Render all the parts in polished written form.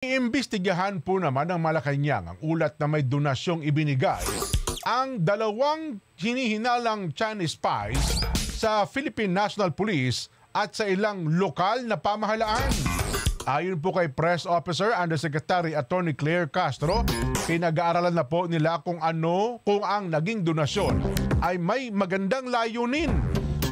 Iimbestigahan po naman ng Malacanang ang ulat na may donasyong ibinigay ang dalawang hinihinalang Chinese spies sa Philippine National Police at sa ilang lokal na pamahalaan. Ayon po kay Press Officer Undersecretary Attorney Claire Castro, pinag-aaralan na po nila kung ang naging donasyon ay may magandang layunin.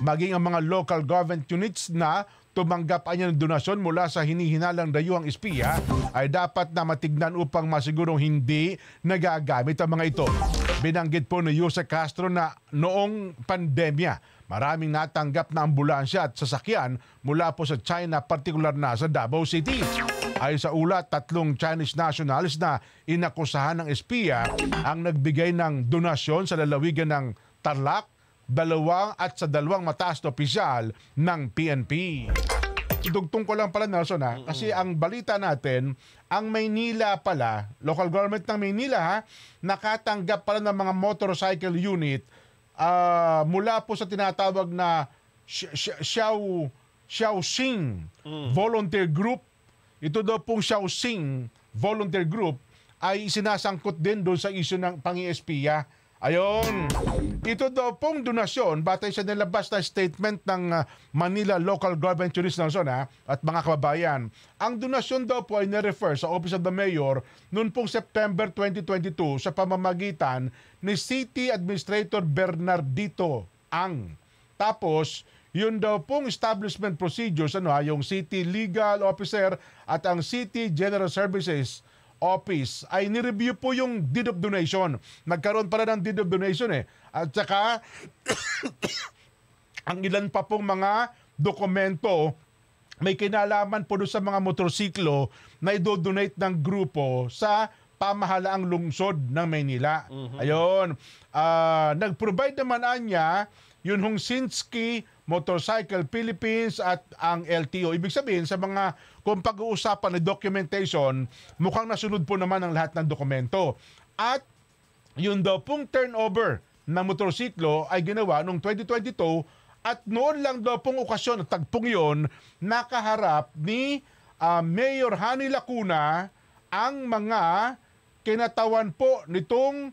Maging ang mga local government units na tumanggap ay ng donasyon mula sa hinihinalang dayuhang espiya ay dapat na matignan upang masigurong hindi nagagamit ang mga ito. Binanggit po ni Jose Castro na noong pandemya, maraming natanggap na ambulansya at sasakyan mula po sa China, partikular na sa Davao City. Ayon sa ulat, 3 Chinese nationals na inakusahan ng espiya ang nagbigay ng donasyon sa lalawigan ng Tarlac, 2 at sa 2 mataas na opisyal ng PNP. Idugtong ko lang pala, Nelson, kasi ang balita natin, ang Maynila pala, local government ng Maynila, nakatanggap pala ng mga motorcycle unit mula po sa tinatawag na Xiaoxing Volunteer Group. Ito daw pong Xiaoxing Volunteer Group ay sinasangkot din doon sa isyu ng pang-espiya. Ayon, ito daw pong donasyon, batay sa nilabas na statement ng Manila Local Government Units at mga kababayan. Ang donasyon daw po ay nirefer sa Office of the Mayor noon pong September 2022 sa pamamagitan ni City Administrator Bernardito Ang. Tapos, yun daw pong establishment procedures, yung City Legal Officer at ang City General Services Office ay nireview po yung deed of donation. Nagkaroon pala ng deed of donation At saka ang ilan pa pong mga dokumento may kinalaman po doon sa mga motorsiklo na i-donate ng grupo sa pamahalaang lungsod ng Maynila. Ayun. Nag-provide naman niya yun hong Shinsky Motorcycle Philippines at ang LTO. Ibig sabihin, sa mga kung pag-uusapan na documentation, mukhang nasunod po naman ang lahat ng dokumento. At yun daw pong turnover ng motorsiklo ay ginawa noong 2022 at noon lang daw pong okasyon at tagpong yun, nakaharap ni Mayor Hani Lacuna ang mga kinatawan po nitong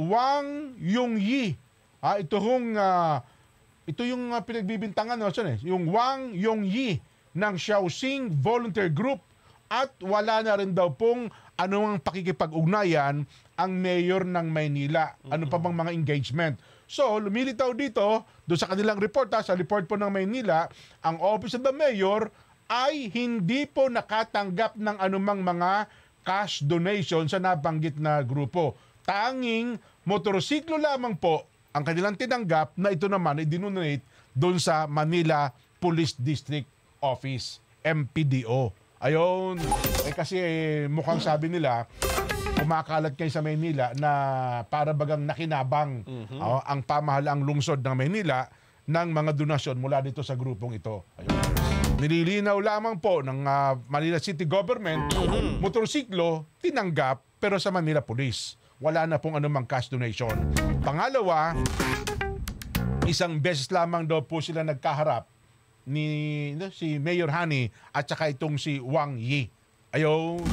Wang Yongyi. Ito yung pinagbibintangan yung Wang Yongyi ng Xiaoxing Volunteer Group at wala na rin daw pong anumang pakikipag-ugnayan ang mayor ng Maynila. Ano pa bang mga engagement? So, lumilitaw dito, doon sa kanilang report, sa report po ng Maynila, ang Office of the Mayor ay hindi po nakatanggap ng anumang mga cash donation sa nabanggit na grupo. Tanging motorsiklo lamang po ang kanilang tinanggap na ito naman ay dinonate doon sa Manila Police District Office, MPDO. Ayun, kasi mukhang sabi nila, kumakalat kayo sa Maynila na para bagang nakinabang ang pamahalaang lungsod ng Maynila ng mga donasyon mula dito sa grupong ito. Ayun. Nililinaw lamang po ng Manila City Government, motorsiklo, tinanggap, pero sa Manila Police. Wala na pong anumang cash donation. Pangalawa, isang beses lamang daw po sila nagkaharap ni si Mayor Hani at saka itong si Wang Yi. Ayaw.